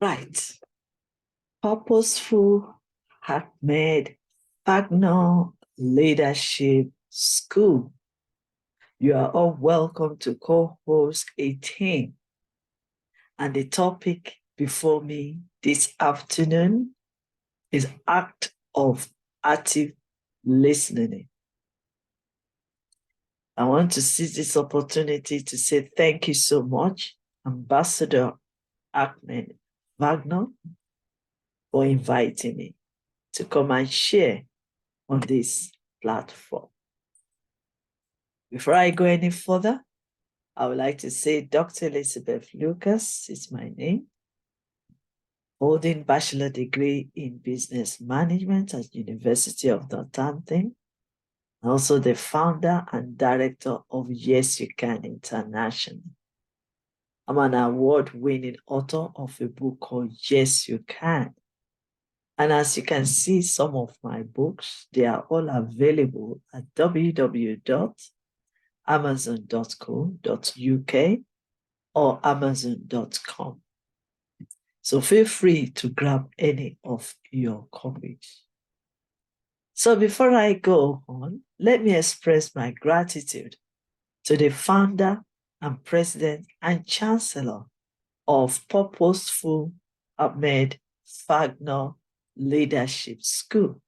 Right. Purposeful Ahmed Fangnon Leadership School. You are all welcome to Cohort 18. And the topic before me this afternoon is act of active listening. I want to seize this opportunity to say thank you so much, Ambassador Ahmed Fangnon, for inviting me to come and share on this platform. Before I go any further, I would like to say Dr. Elizabeth Lucas is my name, holding bachelor degree in business management at University of Northampton, also the founder and director of Y.Y.C.I International. I'm an award-winning author of a book called Yes, You Can. And as you can see, some of my books, they are all available at www.amazon.co.uk or amazon.com. So feel free to grab any of your copies. So before I go on, let me express my gratitude to the founder and president and chancellor of Purposeful Ahmed Fangnon Leadership School,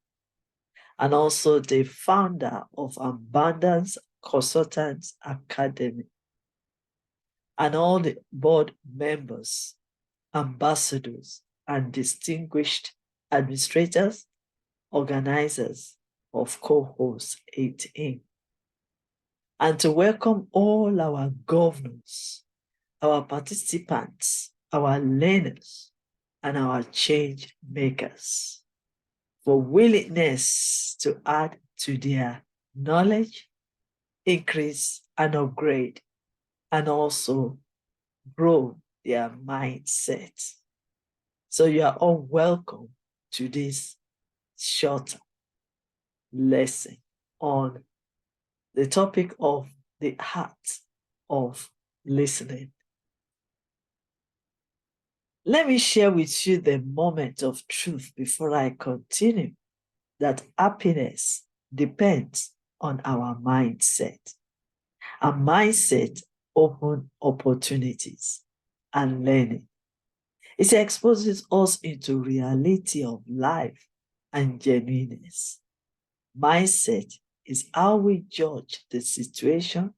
and also the founder of Abundance Consultants Academy, and all the board members, ambassadors, and distinguished administrators, organizers of Cohort 18, and to welcome all our governors, our participants, our learners, and our change makers for willingness to add to their knowledge, increase and upgrade, and also grow their mindset. So you are all welcome to this short lesson on the topic of the art of listening. Let me share with you the moment of truth before I continue, that happiness depends on our mindset. Our mindset opens opportunities and learning. It exposes us into reality of life and genuineness. Mindset is how we judge the situation,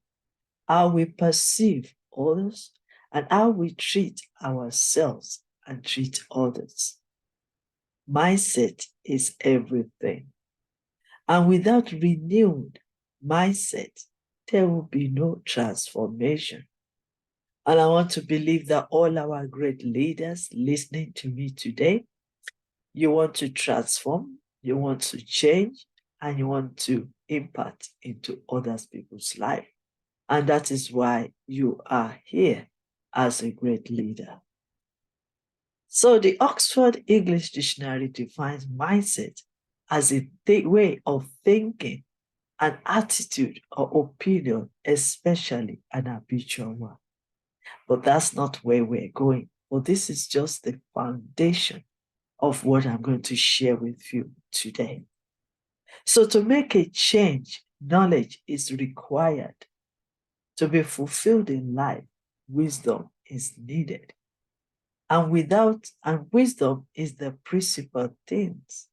how we perceive others, and how we treat ourselves and treat others. Mindset is everything. And without renewed mindset, there will be no transformation. And I want to believe that all our great leaders listening to me today, you want to transform, you want to change, and you want to impact into other people's life. And that is why you are here as a great leader. So the Oxford English Dictionary defines mindset as a way of thinking, an attitude or opinion, especially an habitual one. But that's not where we're going. But this is just the foundation of what I'm going to share with you today. So to make a change, knowledge is required. To be fulfilled in life, wisdom is needed. And wisdom is the principal things.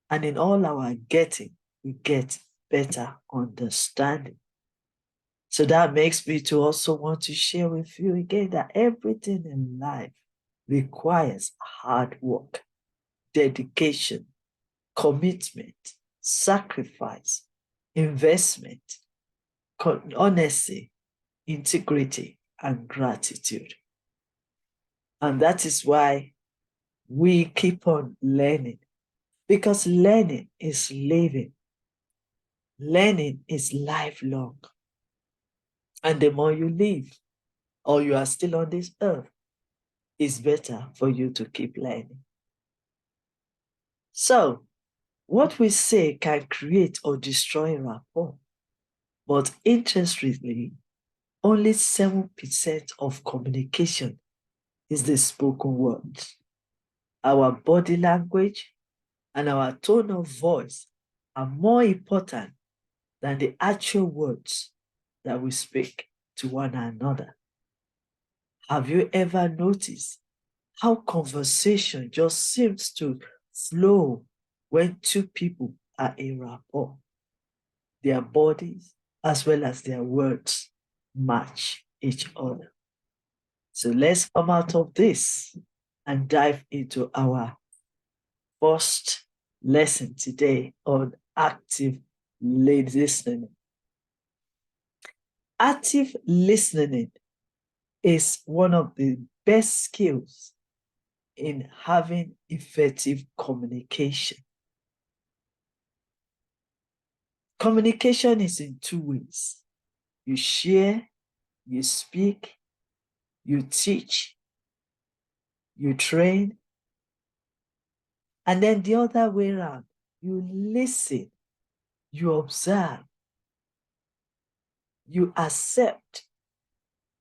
And in all our getting, we get better understanding. So that makes me to also want to share with you again that everything in life requires hard work, dedication, commitment, sacrifice, investment, honesty, integrity, and gratitude. And that is why we keep on learning, because learning is living. Learning is lifelong. And the more you live, or you are still on this earth, it's better for you to keep learning. So, what we say can create or destroy rapport, but interestingly, only 7% of communication is the spoken word. our body language, and our tone of voice are more important than the actual words that we speak to one another. Have you ever noticed how conversation just seems to flow when two people are in rapport? Their bodies as well as their words match each other. So let's come out of this and dive into our first lesson today on active listening. Active listening is one of the best skills in having effective communication. Communication is in two ways. You share, you speak, you teach, you train, and then the other way around, you listen, you observe, you accept,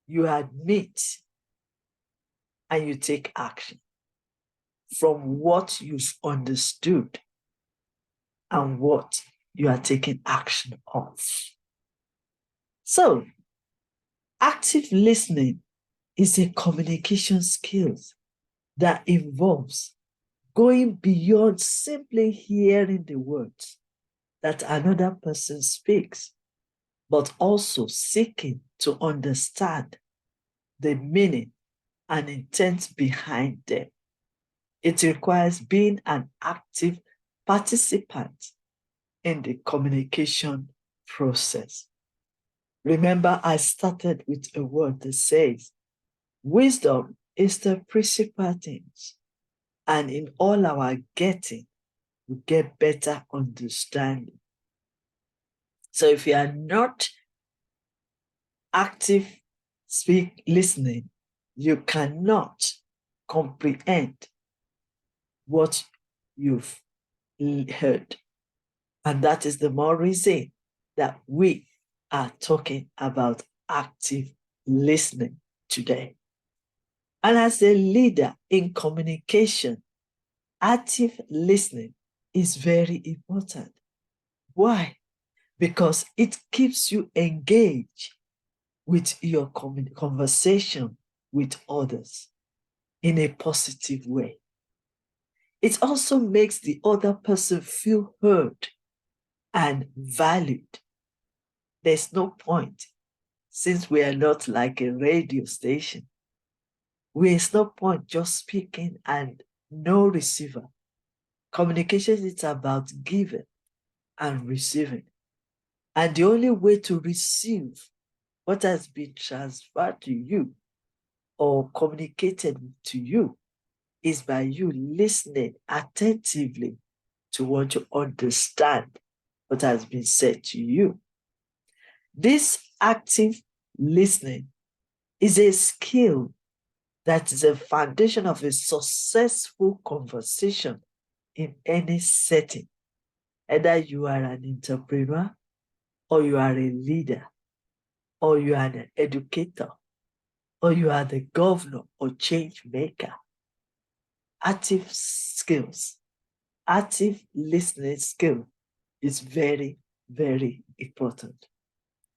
you admit, and you take action from what you've understood and what you are taking action of. So, active listening is a communication skill that involves going beyond simply hearing the words that another person speaks, but also seeking to understand the meaning and intent behind them. It requires being an active participant in the communication process. Remember, I started with a word that says, wisdom is the principal thing, and in all our getting, we get better understanding. So if you are not active listening, you cannot comprehend what you've heard. And that is the more reason that we are talking about active listening today. And as a leader in communication, active listening is very important. Why? Because it keeps you engaged with your conversation with others in a positive way. It also makes the other person feel heard and valued. There's no point, since we are not like a radio station. There's no point just speaking and no receiver. Communication is about giving and receiving. And the only way to receive what has been transferred to you or communicated to you is by you listening attentively to want to understand what has been said to you. This active listening is a skill that is a foundation of a successful conversation in any setting. Either you are an entrepreneur, or you are a leader, or you are an educator, or you are the governor or change maker. Active skills, active listening skill is very, very important.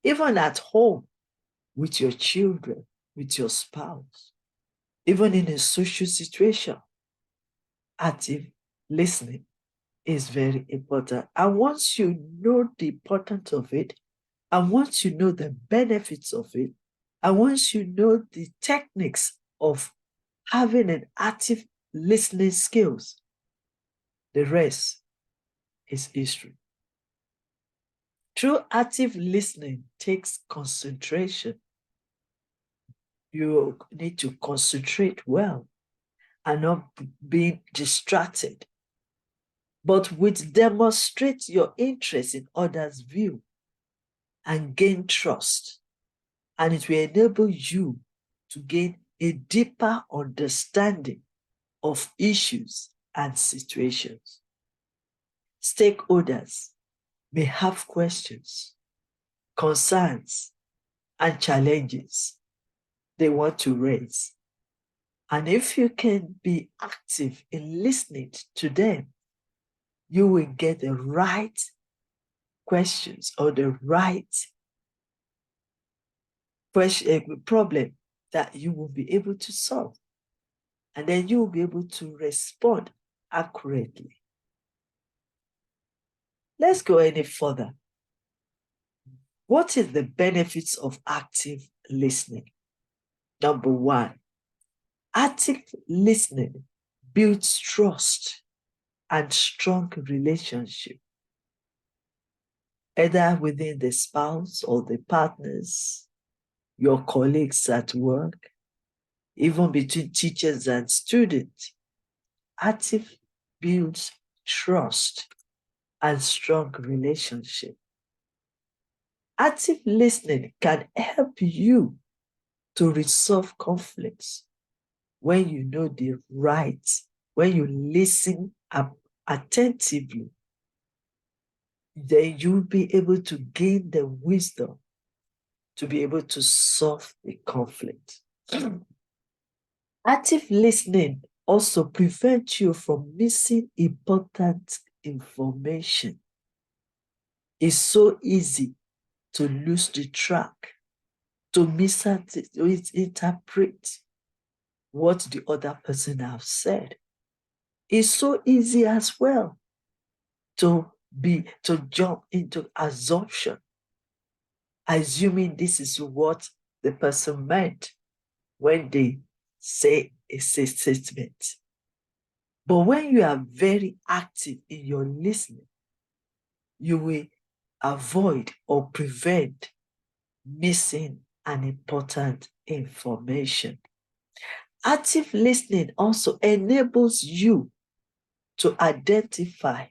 Even at home, with your children, with your spouse, even in a social situation, active listening is very important. And once you know the importance of it, and once you know the benefits of it, and once you know the techniques of having an active listening skills, the rest is history. True active listening takes concentration. You need to concentrate well and not be distracted, but with demonstrate your interest in others' view and gain trust. And it will enable you to gain a deeper understanding of issues and situations. Stakeholders may have questions, concerns, and challenges they want to raise. And if you can be active in listening to them, you will get the right questions or the right problem that you will be able to solve. And then you will be able to respond accurately. Let's go any further. What is the benefits of active listening? Number one, active listening builds trust and strong relationship, either within the spouse or the partners, your colleagues at work, even between teachers and students. Active builds trust and strong relationship. Active listening can help you to resolve conflicts when you know the right, when you listen attentively, then you'll be able to gain the wisdom to be able to solve the conflict. Active listening also prevents you from missing important information. It's so easy to lose the track, to misinterpret what the other person has said. It's so easy as well to jump into assumption, assuming this is what the person meant when they say a statement. But when you are very active in your listening, you will avoid or prevent missing an important information. Active listening also enables you to identify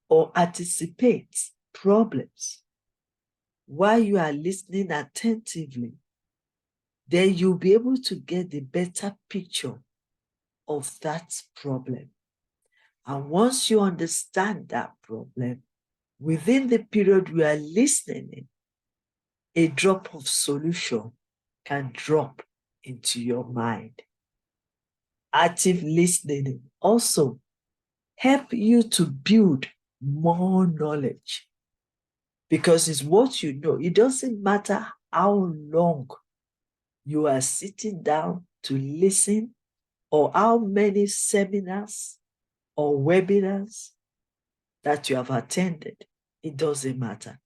or anticipate problems. While you are listening attentively, then you'll be able to get the better picture of that problem. And once you understand that problem, within the period you are listening, a drop of solution can drop into your mind. Active listening also help you to build more knowledge, because it's what you know. It doesn't matter how long you are sitting down to listen or how many seminars or webinars that you have attended. It doesn't matter.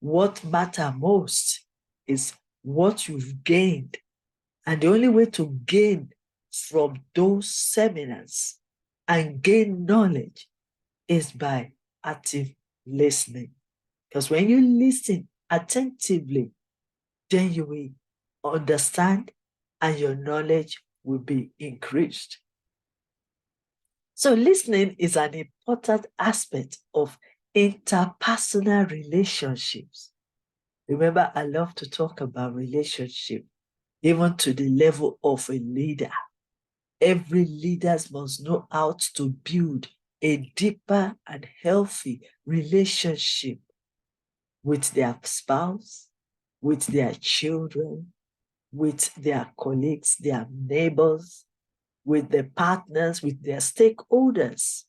What matters most is what you've gained. And the only way to gain from those seminars and gain knowledge is by active listening. Because when you listen attentively, then you will understand and your knowledge will be increased. So listening is an important aspect of interpersonal relationships. Remember, I love to talk about relationship, even to the level of a leader. Every leader must know how to build a deeper and healthy relationship with their spouse, with their children, with their colleagues, their neighbors, with their partners, with their stakeholders.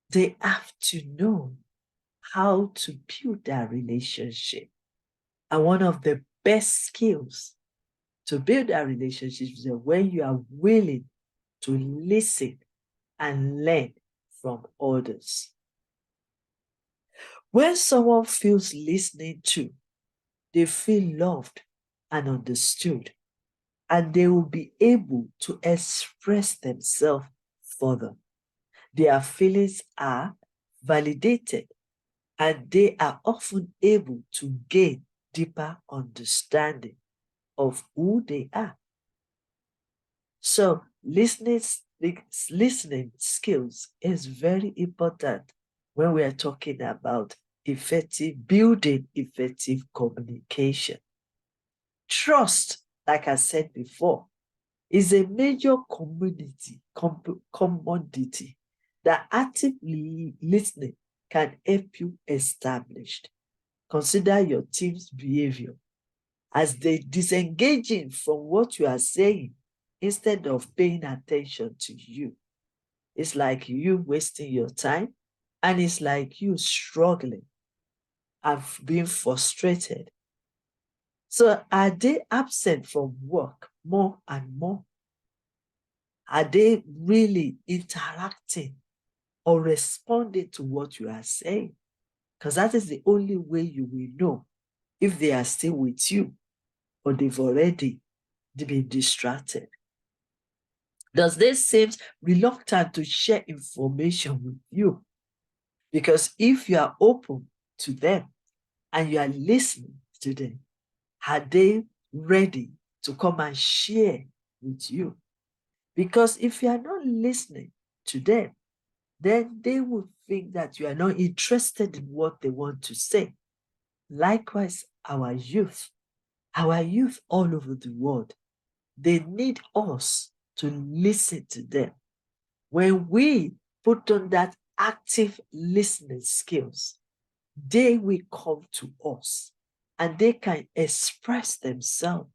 They have to know how to build that relationship. And one of the best skills to build that relationship is when you are willing to listen and learn from others. When someone feels listened to, they feel loved and understood, and they will be able to express themselves further. Their feelings are validated, and they are often able to gain deeper understanding of who they are. So listening skills is very important when we are talking about building effective communication. Trust, like I said before, is a major commodity that active listening can help you establish. Consider your team's behavior. As they disengaging from what you are saying, instead of paying attention to you. It's like you wasting your time, and it's like you struggling and being frustrated. So are they absent from work more and more? Are they really interacting or responding to what you are saying? Because that is the only way you will know if they are still with you or they've already been distracted. Does they seem reluctant to share information with you? Because if you are open to them and you are listening to them, are they ready to come and share with you? Because if you are not listening to them, then they will think that you are not interested in what they want to say. Likewise, our youth all over the world, they need us to listen to them. When we put on that active listening skills, they will come to us and they can express themselves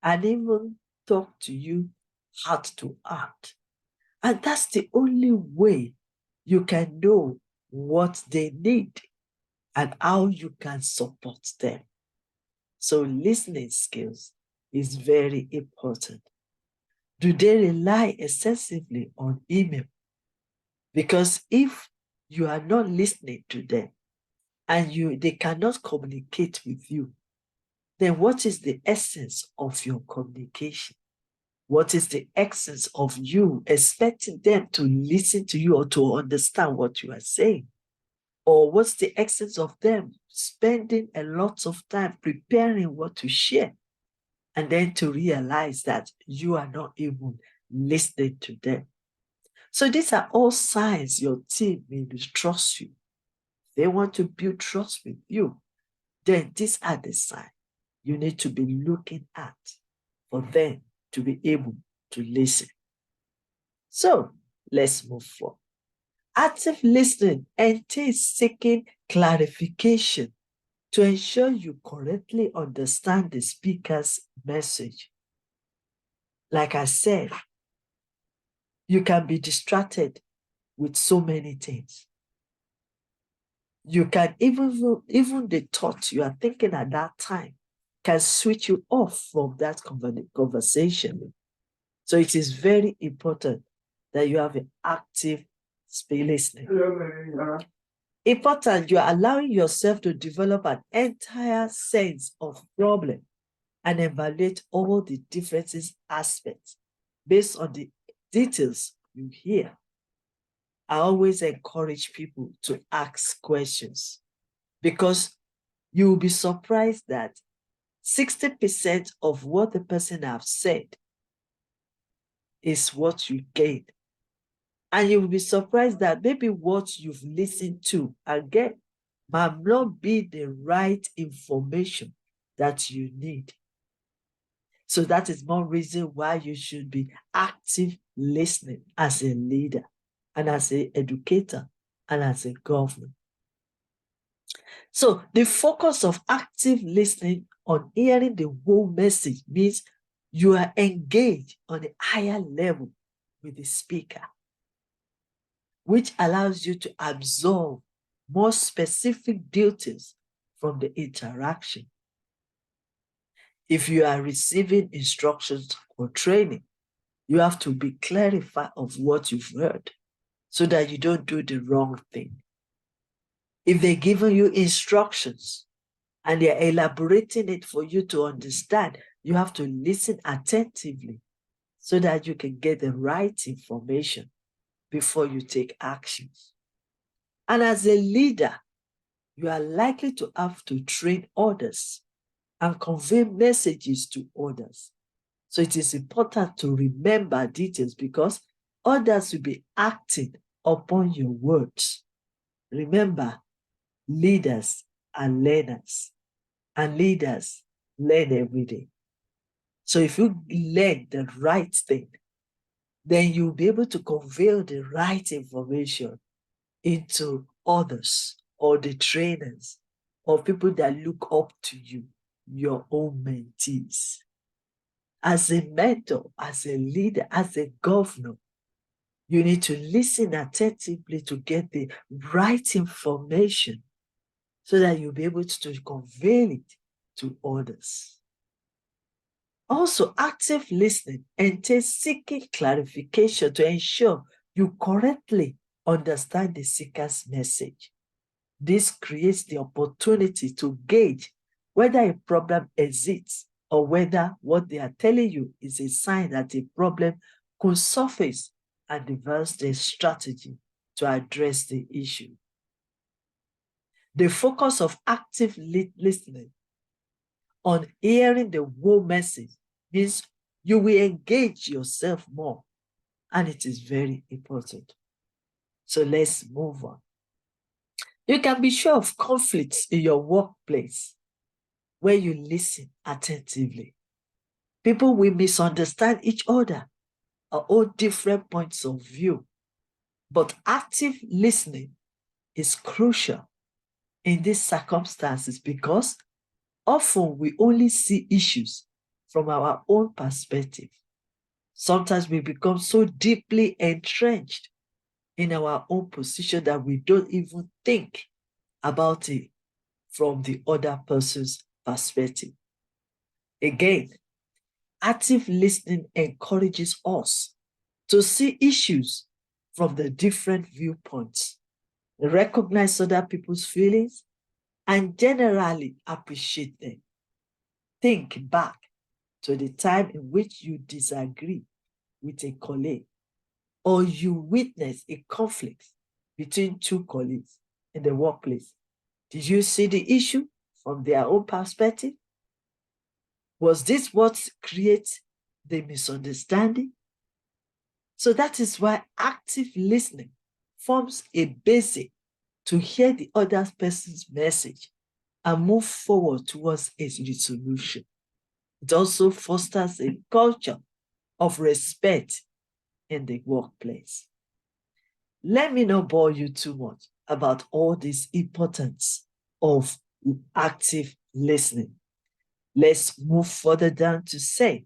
and even talk to you heart to heart. And that's the only way you can know what they need and how you can support them. So listening skills is very important. Do they rely excessively on email? Because if you are not listening to them and they cannot communicate with you, then what is the essence of your communication? What is the essence of you expecting them to listen to you or to understand what you are saying? Or what's the essence of them spending a lot of time preparing what to share and then to realize that you are not even listening to them? So these are all signs your team may trust you. They want to build trust with you. Then these are the signs you need to be looking at for them to be able to listen. So let's move forward. Active listening entails seeking clarification to ensure you correctly understand the speaker's message. Like I said, you can be distracted with so many things. You can even the thought you are thinking at that time can switch you off from that conversation. So it is very important that you have an active listening. Important, you are allowing yourself to develop an entire sense of problem and evaluate all the differences aspects based on the details you hear. I always encourage people to ask questions because you will be surprised that 60% of what the person has said is what you gain. And you will be surprised that maybe what you've listened to again might not be the right information that you need. So that is more reason why you should be active listening as a leader and as an educator and as a governor. So the focus of active listening on hearing the whole message means you are engaged on a higher level with the speaker, which allows you to absorb more specific details from the interaction. If you are receiving instructions or training, you have to be clarified of what you've heard so that you don't do the wrong thing. If they're giving you instructions and they're elaborating it for you to understand, you have to listen attentively so that you can get the right information before you take actions. And as a leader, you are likely to have to train others and convey messages to others. So it is important to remember details because others will be acting upon your words. Remember, leaders are learners, and leaders learn every day. So if you learn the right thing, then you'll be able to convey the right information into others or the trainers or people that look up to you, your own mentees. As a mentor, as a leader, as a governor, you need to listen attentively to get the right information so that you'll be able to convey it to others. Also, active listening entails seeking clarification to ensure you correctly understand the seeker's message. This creates the opportunity to gauge whether a problem exists or whether what they are telling you is a sign that a problem could surface and devise their strategy to address the issue. The focus of active listening on hearing the whole message means you will engage yourself more, and it is very important. So let's move on. You can be sure of conflicts in your workplace where you listen attentively. People will misunderstand each other or hold different points of view, but active listening is crucial in these circumstances because often we only see issues from our own perspective. Sometimes we become so deeply entrenched in our own position that we don't even think about it from the other person's perspective. Again, active listening encourages us to see issues from the different viewpoints, recognize other people's feelings, and generally appreciate them. Think back to the time in which you disagree with a colleague or you witness a conflict between two colleagues in the workplace. Did you see the issue from their own perspective? Was this what creates the misunderstanding? So that is why active listening forms a basic to hear the other person's message and move forward towards a resolution. It also fosters a culture of respect in the workplace. Let me not bore you too much about all this importance of active listening. Let's move further down to say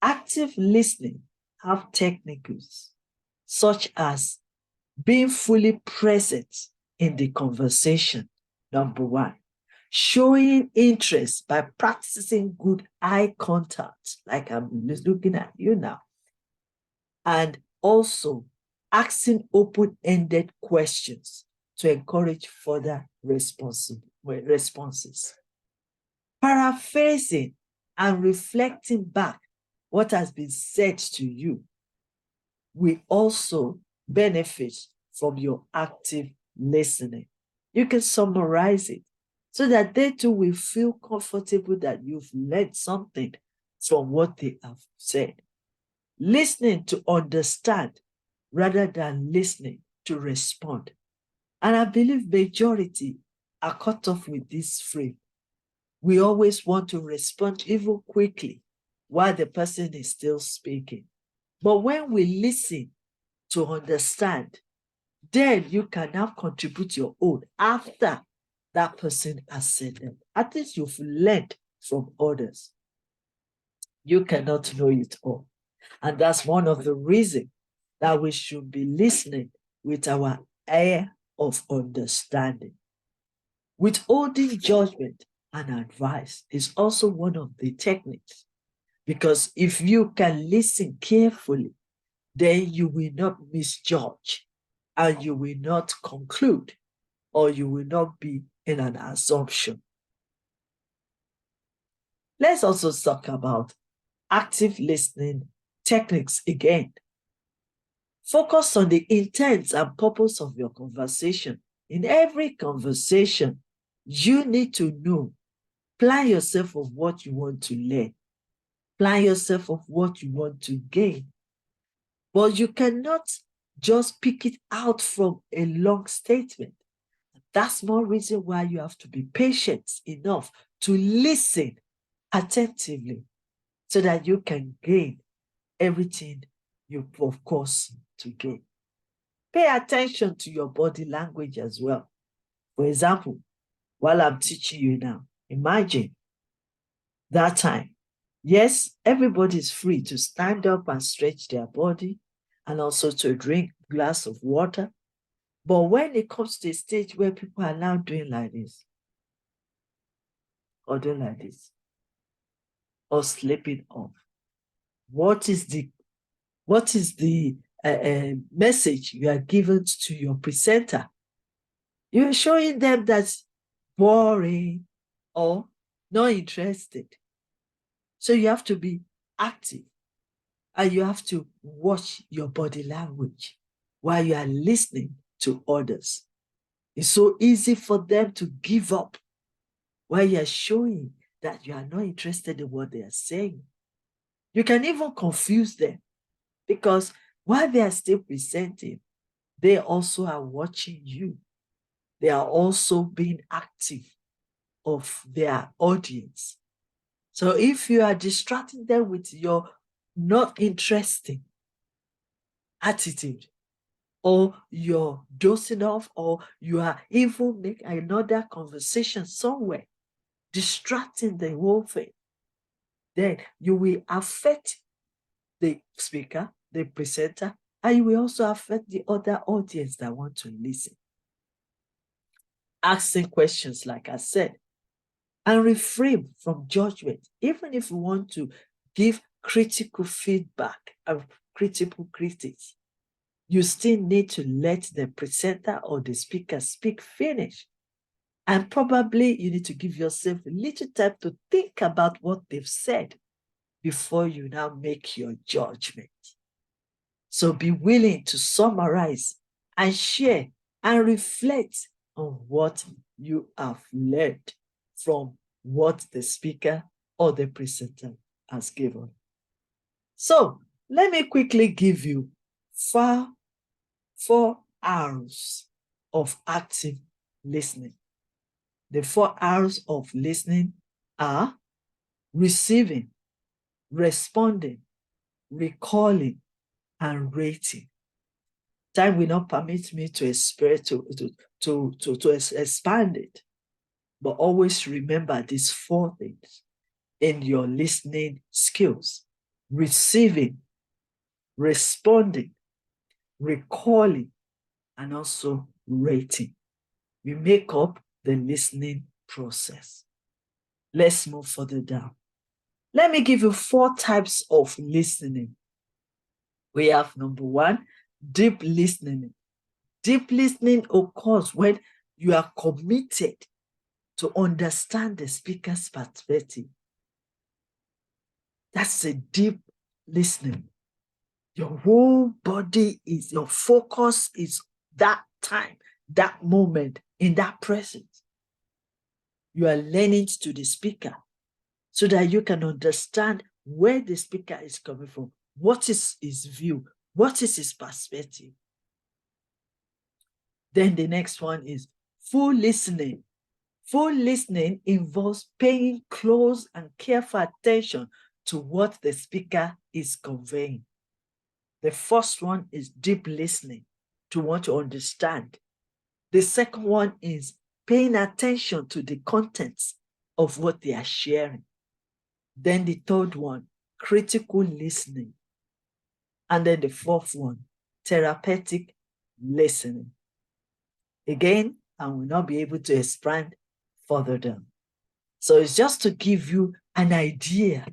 active listening have techniques such as being fully present in the conversation, number one, showing interest by practicing good eye contact, like I'm looking at you now, and also asking open-ended questions to encourage further responses. Paraphrasing and reflecting back what has been said to you will also benefit from your active listening. You can summarize it so that they too will feel comfortable that you've learned something from what they have said. Listening to understand rather than listening to respond. And I believe majority are caught up with this frame. We always want to respond even quickly while the person is still speaking. But when we listen to understand, then you can now contribute your own after that person has said them. At least you've learned from others. You cannot know it all. And that's one of the reasons that we should be listening with our ear of understanding. Withholding judgment and advice is also one of the techniques, because if you can listen carefully, then you will not misjudge and you will not conclude, or you will not be in an assumption. Let's also talk about active listening techniques again. Focus on the intent and purpose of your conversation. In every conversation, you need to know, plan yourself of what you want to learn, plan yourself of what you want to gain. But you cannot just pick it out from a long statement. That's more reason why you have to be patient enough to listen attentively so that you can gain everything you, of course, to gain. Pay attention to your body language as well. For example, while I'm teaching you now, imagine that time Yes, everybody is free to stand up and stretch their body and also to drink a glass of water. But when it comes to a stage where people are now doing like this, or doing like this, or sleeping off, what is the message you are giving to your presenter? You're showing them that's boring or not interested. So you have to be active and you have to watch your body language while you are listening to others. It's so easy for them to give up while you are showing that you are not interested in what they are saying. You can even confuse them because while they are still presenting, they also are watching you. They are also being active of their audience. So if you are distracting them with your not interesting attitude, or you're dozing off, or you are even making another conversation somewhere, distracting the whole thing, then you will affect the speaker, the presenter, and you will also affect the other audience that want to listen. Asking questions, like I said, and refrain from judgment, even if you want to give critical feedback and critical critics. You still need to let the presenter or the speaker speak finish. And probably you need to give yourself a little time to think about what they've said before you now make your judgment. So be willing to summarize and share and reflect on what you have learned from what the speaker or the presenter has given. So let me quickly give you 4 hours of active listening. The 4 hours of listening are receiving, responding, recalling, and rating. Time will not permit me to expand it, but always remember these 4 things in your listening skills: receiving, responding, recalling, and also rating. We make up the listening process. Let's move further down. Let me give you 4 types of listening. We have number 1, deep listening. Deep listening occurs when you are committed to understand the speaker's perspective. That's a deep listening. Your whole body is, your focus is that time, that moment, in that present. You are learning to the speaker so that you can understand where the speaker is coming from, what is his view, what is his perspective. Then the next one is full listening. Full listening involves paying close and careful attention to what the speaker is conveying. The first one is deep listening, to want to understand. The second one is paying attention to the contents of what they are sharing. Then the third one, critical listening. And then the fourth one, therapeutic listening. Again, I will not be able to expand further down. So it's just to give you an idea.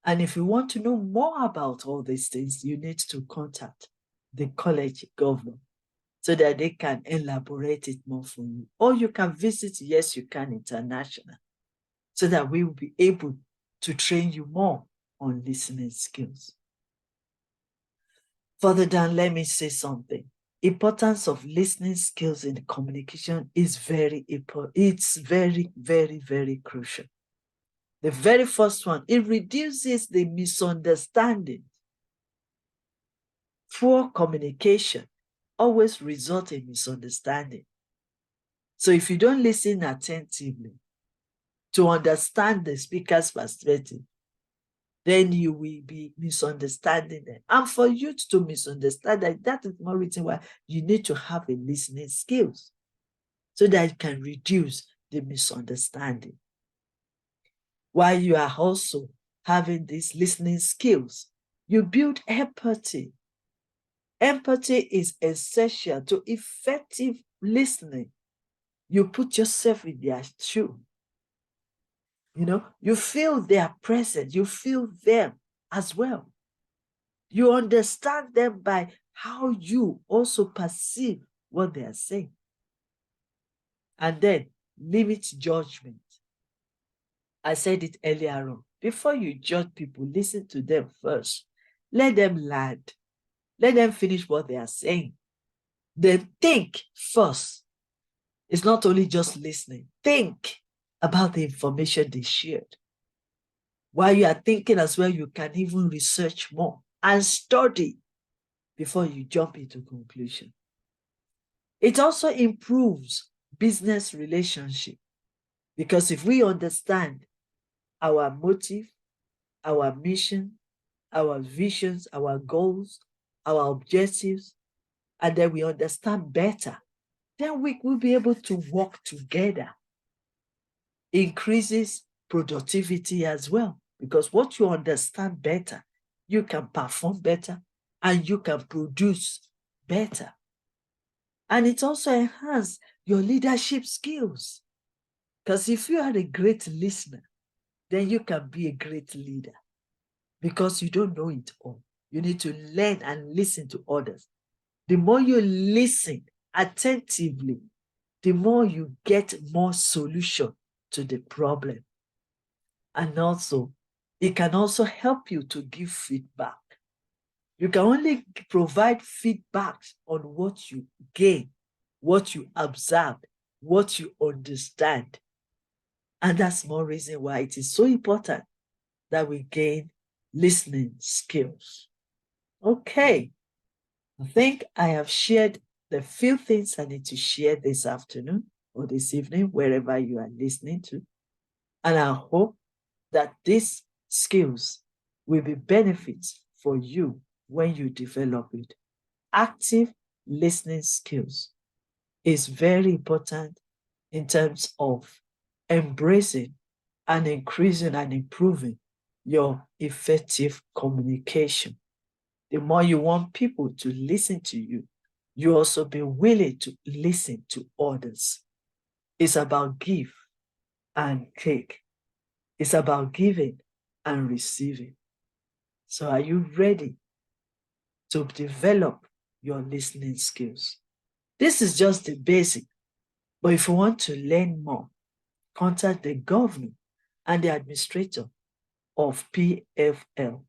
And if you want to know more about all these things, you need to contact the college governor so that they can elaborate it more for you. Or you can visit Yes You Can International so that we will be able to train you more on listening skills. Further down, let me say something. Importance of listening skills in communication is very important. It's very, very, very crucial. The very first one, it reduces the misunderstanding. Poor communication always results in misunderstanding. So if you don't listen attentively to understand the speaker's perspective, then you will be misunderstanding them. And for you to misunderstand that is more reason why you need to have a listening skills so that you can reduce the misunderstanding. While you are also having these listening skills, you build empathy. Empathy is essential to effective listening. You put yourself in their shoe. You feel their presence. You feel them as well. You understand them by how you also perceive what they are saying. And then limit judgment. I said it earlier on. Before you judge people, listen to them first. Let them land. Let them finish what they are saying. Then think first. It's not only just listening. Think about the information they shared. While you are thinking as well, you can even research more and study before you jump into conclusion. It also improves business relationship, because if we understand our motive, our mission, our visions, our goals, our objectives, and then we understand better, then we will be able to work together. Increases productivity as well, because what you understand better, you can perform better and you can produce better. And it also enhances your leadership skills, because if you are a great listener, then you can be a great leader, because you don't know it all. You need to learn and listen to others. The more you listen attentively, the more you get more solution to the problem. And also, it can also help you to give feedback. You can only provide feedback on what you gain, what you observe, what you understand. And that's more reason why it is so important that we gain listening skills. Okay, I think I have shared the few things I need to share this afternoon or this evening, wherever you are listening to. And I hope that these skills will be benefits for you when you develop it. Active listening skills is very important in terms of embracing and increasing and improving your effective communication. The more you want people to listen to you, you also be willing to listen to others. It's about give and take. It's about giving and receiving. So are you ready to develop your listening skills? This is just the basic, but if you want to learn more, contact the governor and the administrator of PFL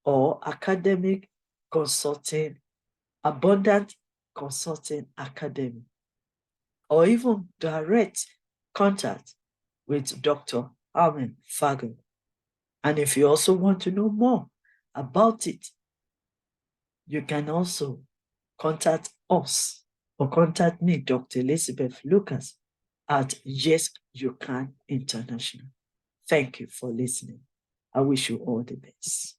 or Academic Consulting, Abundant Consulting Academy, or even direct contact with Dr. Armel Fangnon. And if you also want to know more about it, you can also contact us or contact me, Dr. Elizabeth Lucas, at Y.Y.C.I International. Thank you for listening. I wish you all the best.